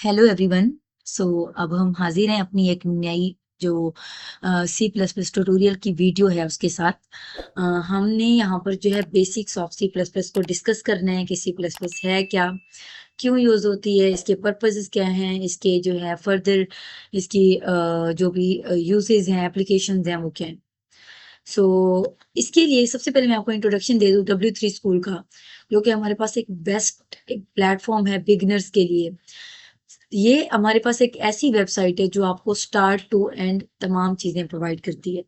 Hello everyone. सो अब हम हाजिर हैं अपनी एक नई जो सी प्लस प्लस ट्यूटोरियल की वीडियो है उसके साथ। हमने यहाँ पर जो है basics of C plus plus को डिस्कस करना है कि सी प्लस प्लस है क्या, क्यों यूज़ होती है, इसके पर्पसेस क्या हैं, इसके जो है फर्दर इसकी जो भी यूजेस हैं, एप्लीकेशंस हैं वो क्या हैं। सो इसके लिए सबसे पहले मैं आपको इंट्रोडक्शन दे दूँ W3 स्कूल का, जो कि हमारे पास एक बेस्ट एक प्लेटफॉर्म है बिगिनर्स के लिए। ये हमारे पास एक ऐसी वेबसाइट है जो आपको स्टार्ट टू एंड तमाम चीज़ें प्रोवाइड करती है।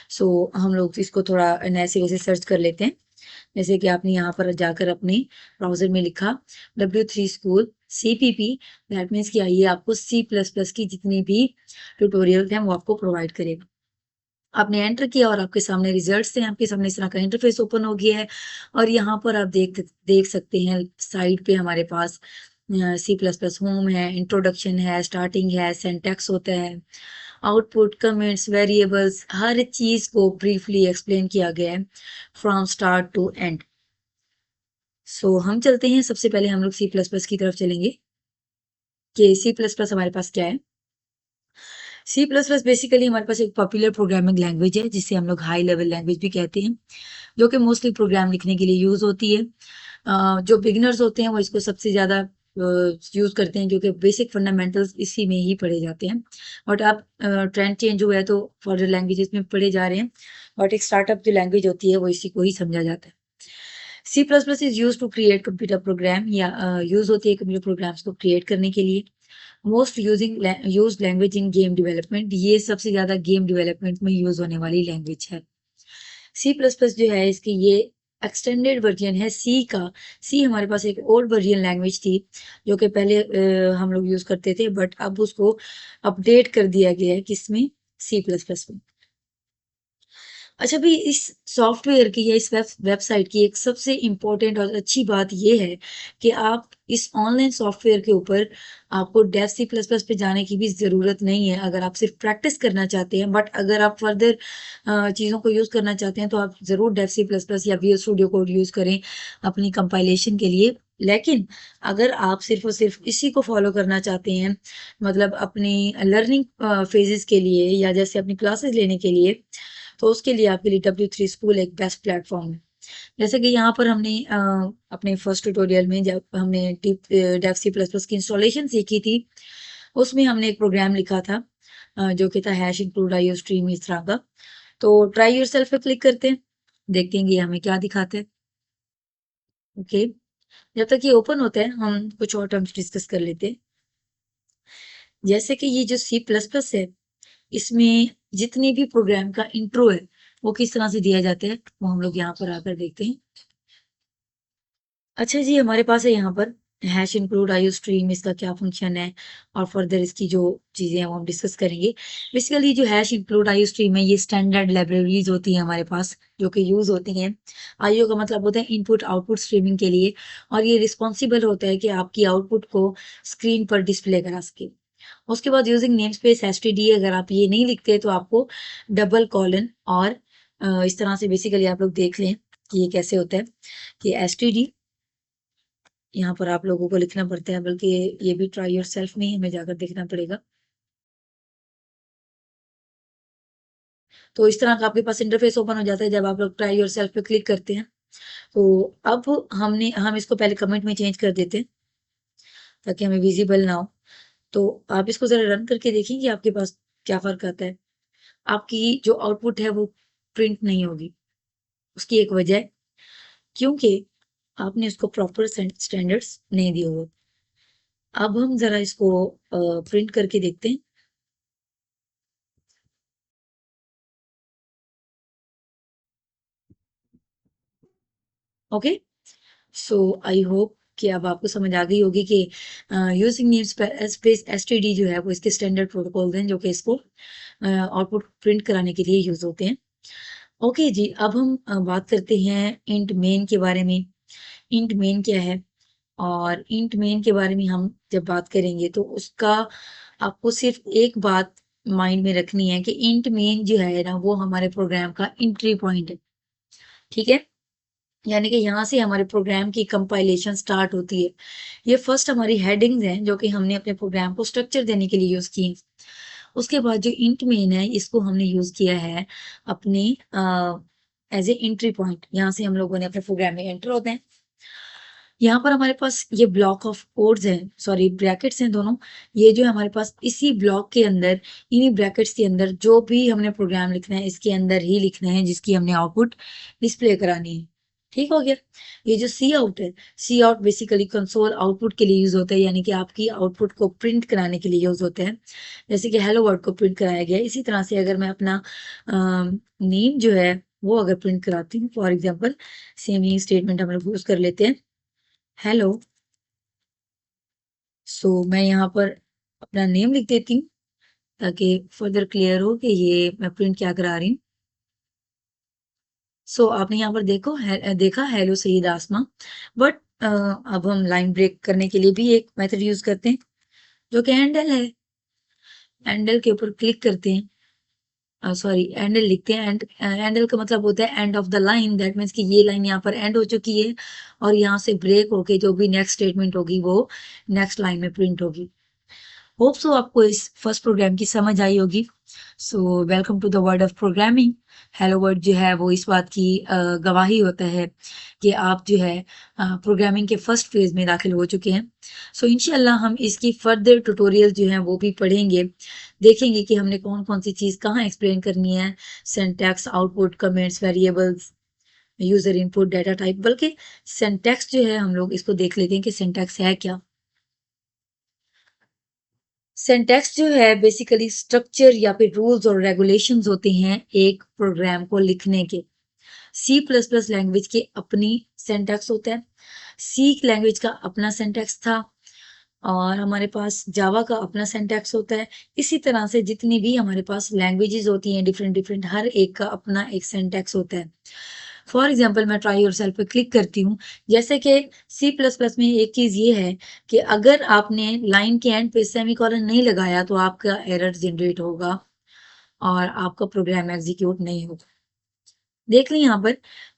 सो हम लोग इसको थोड़ा नए सिरे से सर्च कर लेते हैं। जैसे कि आपने यहाँ पर जाकर अपने ब्राउज़र में लिखा W3 school CPP, that means कि ये आपको C++ की जितनी भी ट्यूटोरियल हैं वो आपको प्रोवाइड करेगा। आपने एंटर किया और आपके सामने रिजल्ट्स हैं, आपके सामने इस तरह का इंटरफेस ओपन हो गया है और यहाँ पर आप देख सकते हैं साइड पे हमारे पास सी प्लस प्लस होम है, इंट्रोडक्शन है, स्टार्टिंग है, सिंटैक्स होता है, आउटपुट, कमेंट्स, वेरिएबल्स, हर चीज़ को ब्रीफली एक्सप्लेन किया गया है फ्रॉम स्टार्ट टू एंड। सो हम चलते हैं, सबसे पहले हम लोग सी प्लस प्लस की तरफ चलेंगे कि सी प्लस प्लस हमारे पास क्या है। सी प्लस प्लस बेसिकली हमारे पास एक पॉपुलर प्रोग्रामिंग लैंग्वेज है जिसे हम लोग हाई लेवल लैंग्वेज भी कहते हैं, जो कि मोस्टली प्रोग्राम लिखने के लिए यूज़ होती है। जो बिगिनर्स होते हैं वो इसको सबसे ज़्यादा यूज़ करते हैं क्योंकि बेसिक फंडामेंटल्स इसी में ही पढ़े जाते हैं। बट अब ट्रेंड चेंज हुआ है तो फॉरेन लैंग्वेजेस में पढ़े जा रहे हैं, बट एक स्टार्टअप जो लैंग्वेज होती है वो इसी को ही समझा जाता है। C plus plus is use to create computer program, या यूज़ होती है कंप्यूटर प्रोग्राम्स को क्रिएट करने के लिए। Most used language in game development, ये सबसे ज़्यादा गेम डेवलपमेंट में यूज़ होने वाली लैंग्वेज है। सी प्लस प्लस जो है इसकी ये एक्सटेंडेड वर्जन है सी का। सी हमारे पास एक ओल्ड वर्जन लैंग्वेज थी जो कि पहले हम लोग यूज़ करते थे, बट अब उसको अपडेट कर दिया गया है किसमें, सी प्लस प्लस में। अच्छा भी इस सॉफ्टवेयर की या इस वेबसाइट की एक सबसे इम्पोर्टेंट और अच्छी बात ये है कि आप इस ऑनलाइन सॉफ्टवेयर के ऊपर आपको डेव सी प्लस प्लस पे जाने की भी ज़रूरत नहीं है अगर आप सिर्फ प्रैक्टिस करना चाहते हैं। बट अगर आप फर्दर चीज़ों को यूज़ करना चाहते हैं तो आप ज़रूर डेव सी प्लस प्लस या वी स्टूडियो कोड यूज़ करें अपनी कंपाइलेशन के लिए। लेकिन अगर आप सिर्फ और सिर्फ इसी को फॉलो करना चाहते हैं, मतलब अपनी लर्निंग फेजेस के लिए या जैसे अपनी क्लासेस लेने के लिए, तो उसके लिए आपके लिए W3 स्कूल एक बेस्ट प्लेटफॉर्म है। जैसे कि यहाँ पर हमने अपने फर्स्ट ट्यूटोरियल में जब हमने डेव सी प्लस प्लस की इंस्टॉलेशन सीखी थी, उसमें हमने एक प्रोग्राम लिखा था जो कि था हैश इंक्लूड आईओ स्ट्रीम, इस तरह का। तो ट्राई योरसेल्फ पे क्लिक करते हैं, देखते हैं कि हमें क्या दिखाते हैं। ओके, जब तक ये ओपन होता है हम कुछ और टर्म्स डिस्कस कर लेते हैं। जैसे कि ये जो सी प्लस प्लस है, इसमें जितनी भी प्रोग्राम का इंट्रो है वो किस तरह से दिया जाता है वो हम लोग यहाँ पर आकर देखते हैं। अच्छा जी, हमारे पास है यहाँ पर हैश इंक्लूड आईओ स्ट्रीम, इसका क्या फंक्शन है और फर्दर इसकी जो चीज़ें हैं वो हम डिस्कस करेंगे। बेसिकली जो हैश इंक्लूड आईओ स्ट्रीम है ये स्टैंडर्ड लाइब्रेरीज होती हैं हमारे पास जो कि यूज़ होती हैं। आईओ का मतलब होता है इनपुट आउटपुट स्ट्रीमिंग के लिए, और ये रिस्पॉन्सिबल होता है कि आपकी आउटपुट को स्क्रीन पर डिस्प्ले करा सके। उसके बाद यूजिंग नेम स्पेस एसटीडी, अगर आप ये नहीं लिखते तो आपको डबल कॉलन और इस तरह से बेसिकली आप लोग देख लें कि ये कैसे होता है कि एसटीडी यहाँ पर आप लोगों को लिखना पड़ता है, बल्कि ये भी ट्राई योरसेल्फ में ही हमें जाकर देखना पड़ेगा। तो इस तरह का आपके पास इंटरफेस ओपन हो जाता है जब आप लोग ट्राई योरसेल्फ पे क्लिक करते हैं। तो अब हम इसको पहले कमेंट में चेंज कर देते हैं ताकि हमें विजिबल ना हो। तो आप इसको ज़रा रन करके देखेंगे आपके पास क्या फ़र्क आता है। आपकी जो आउटपुट है वो प्रिंट नहीं होगी। उसकी एक वजह है क्योंकि आपने उसको प्रॉपर स्टैंडर्ड्स नहीं दिए हुए। अब हम ज़रा इसको प्रिंट करके देखते हैं। ओके, सो आई होप कि अब आपको समझ आ गई होगी कि यूजिंग नेम स्पेस एसटीडी जो है वो इसके स्टैंडर्ड प्रोटोकॉल हैं जो कि इसको आउटपुट प्रिंट कराने के लिए यूज होते हैं। ओके जी, अब हम बात करते हैं इंट मेन के बारे में। इंट मेन क्या है, और इंट मेन के बारे में हम जब बात करेंगे तो उसका आपको सिर्फ एक बात माइंड में रखनी है कि इंट मेन जो है ना वो हमारे प्रोग्राम का एंट्री पॉइंट है। ठीक है, यानी कि यहाँ से हमारे प्रोग्राम की कंपाइलेशन स्टार्ट होती है। ये फर्स्ट हमारी हेडिंग्स हैं जो कि हमने अपने प्रोग्राम को स्ट्रक्चर देने के लिए यूज़ की हैं। उसके बाद जो इंट मेन है इसको हमने यूज़ किया है अपने एज ए एंट्री पॉइंट। यहाँ से हम लोगों ने अपने प्रोग्राम में एंटर होते हैं। यहाँ पर हमारे पास ये ब्लॉक ऑफ कोड्स हैं, सॉरी ब्रैकेट्स हैं दोनों। ये जो है हमारे पास इसी ब्लॉक के अंदर, इन्हीं ब्रैकेट्स के अंदर जो भी हमने प्रोग्राम लिखना है इसके अंदर ही लिखना है, जिसकी हमने आउटपुट डिस्प्ले करानी है। ठीक हो गया। ये जो सी आउट है, सी आउट बेसिकली कंसोल आउटपुट के लिए यूज होता है, यानी कि आपकी आउटपुट को प्रिंट कराने के लिए यूज होते हैं। जैसे कि हेलो वर्ड को प्रिंट कराया गया है, इसी तरह से अगर मैं अपना नेम जो है वो अगर प्रिंट कराती हूँ, for example same he statement हम लोग यूज कर लेते हैं, हेलो। सो मैं यहाँ पर अपना नेम लिख देती हूँ ताकि फर्दर क्लियर हो कि ये मैं प्रिंट क्या करा रही हूँ। सो आपने यहाँ पर देखा हेलो सईद आसमा। बट अब हम लाइन ब्रेक करने के लिए भी एक मेथड यूज करते हैं जो कि हैंडल है। हैंडल के ऊपर क्लिक करते हैं, सॉरी एंडल लिखते हैं। एंड एंडल का मतलब होता है end of the line. That means कि ये लाइन यहाँ पर एंड हो चुकी है और यहाँ से ब्रेक होके जो भी नेक्स्ट स्टेटमेंट होगी वो नेक्स्ट लाइन में प्रिंट होगी। होप सो आपको इस फर्स्ट प्रोग्राम की समझ आई होगी। So welcome to the world of programming. Hello word जो है वो इस बात की गवाही होता है कि आप जो है प्रोग्रामिंग के फर्स्ट फेज में दाखिल हो चुके हैं। सो इंशाल्लाह हम इसकी फर्दर ट्यूटोरियल जो है वो भी पढ़ेंगे, देखेंगे कि हमने कौन कौन सी चीज़ कहाँ एक्सप्लेन करनी है। Syntax, output, comments, variables, user input, data type. बल्कि सिंटैक्स जो है हम लोग इसको देख लेते हैं कि सिंटैक्स है क्या। सिंटैक्स जो है बेसिकली स्ट्रक्चर या फिर रूल्स और रेगुलेशंस होते हैं एक प्रोग्राम को लिखने के। सी प्लस प्लस लैंग्वेज के अपनी सिंटैक्स होता है, सी लैंग्वेज का अपना सिंटैक्स था, और हमारे पास जावा का अपना सिंटैक्स होता है। इसी तरह से जितनी भी हमारे पास लैंग्वेजेस होती हैं डिफरेंट डिफरेंट, हर एक का अपना एक सिंटैक्स होता है। फॉर एग्जाम्पल मैं ट्राई योरसेल्फ पे क्लिक करती हूँ। जैसे कि सी प्लस प्लस में एक चीज़ ये है कि अगर आपने लाइन के एंड पे सेमीकोलन नहीं लगाया तो आपका एरर जनरेट होगा और आपका प्रोग्राम एग्जीक्यूट नहीं होगा। देख लें यहाँ पर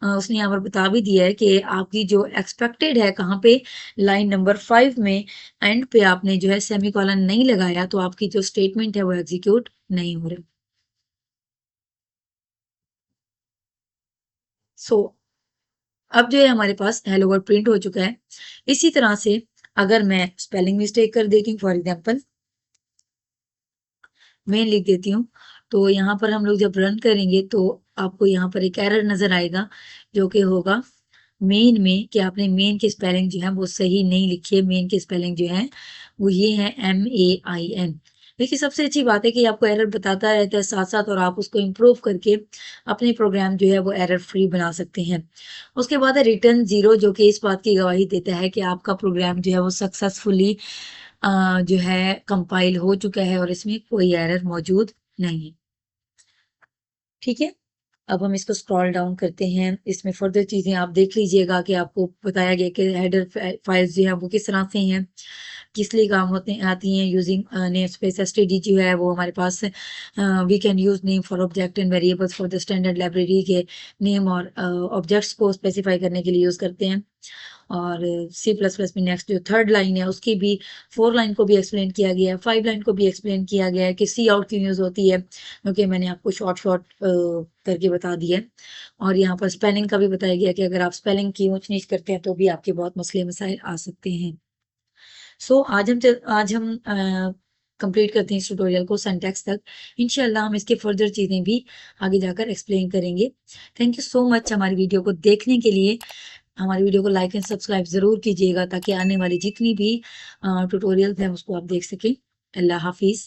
उसने यहाँ पर बता भी दिया है कि आपकी जो एक्सपेक्टेड है कहाँ पे, लाइन नंबर 5 में एंड पे आपने जो है सेमीकोलन नहीं लगाया तो आपकी जो स्टेटमेंट है वो एग्जीक्यूट नहीं हो रही। सो अब जो है हमारे पास हेलो वर्ड प्रिंट हो चुका है। इसी तरह से अगर मैं स्पेलिंग मिस्टेक कर देती हूँ, फॉर एग्जाम्पल मैं लिख देती हूँ, तो यहाँ पर हम लोग जब रन करेंगे तो आपको यहाँ पर एक एरर नजर आएगा जो कि होगा मेन में, कि आपने मेन की स्पेलिंग जो है वो सही नहीं लिखी है। मेन की स्पेलिंग जो है वो ये है MAIN। देखिए सबसे अच्छी बात है कि आपको एरर बताता रहता है साथ साथ, और आप उसको इम्प्रूव करके अपने प्रोग्राम जो है वो एरर फ्री बना सकते हैं। उसके बाद है रिटर्न 0, जो कि इस बात की गवाही देता है कि आपका प्रोग्राम जो है वो सक्सेसफुली जो है कंपाइल हो चुका है और इसमें कोई एरर मौजूद नहीं है। ठीक है। अब हम इसको स्क्रॉल डाउन करते हैं, इसमें फर्दर चीजें आप देख लीजिएगा कि आपको बताया गया कि हेडर फाइल्स जो है वो किस तरह से हैं, किस लिए काम होते आती हैं। यूजिंग नेम स्पेस एसटीडी जो है वो हमारे पास we can use name for object and variables for the standard library के नेम और ऑब्जेक्ट्स को स्पेसिफाई करने के लिए यूज करते हैं। और सी प्लस प्लस में नेक्स्ट जो थर्ड लाइन है उसकी भी 4 लाइन को भी एक्सप्लेन किया गया है, 5 लाइन को भी एक्सप्लेन किया गया है कि सी आउट क्यों यूज होती है, क्योंकि मैंने आपको शॉर्ट शॉर्ट करके बता दिया है। और यहाँ पर स्पेलिंग का भी बताया गया कि अगर आप स्पेलिंग की ऊंच नीच करते हैं तो भी आपके बहुत मसले मसाइल आ सकते हैं। सो आज हम कंप्लीट करते हैं इस ट्यूटोरियल को सिंटैक्स तक। इंशाल्लाह हम इसके फर्दर चीज़ें भी आगे जाकर एक्सप्लेन करेंगे। थैंक यू सो मच हमारी वीडियो को देखने के लिए। हमारी वीडियो को लाइक एंड सब्सक्राइब ज़रूर कीजिएगा ताकि आने वाली जितनी भी ट्यूटोरियल्स हैं उसको आप देख सकें। अल्लाह हाफिज़।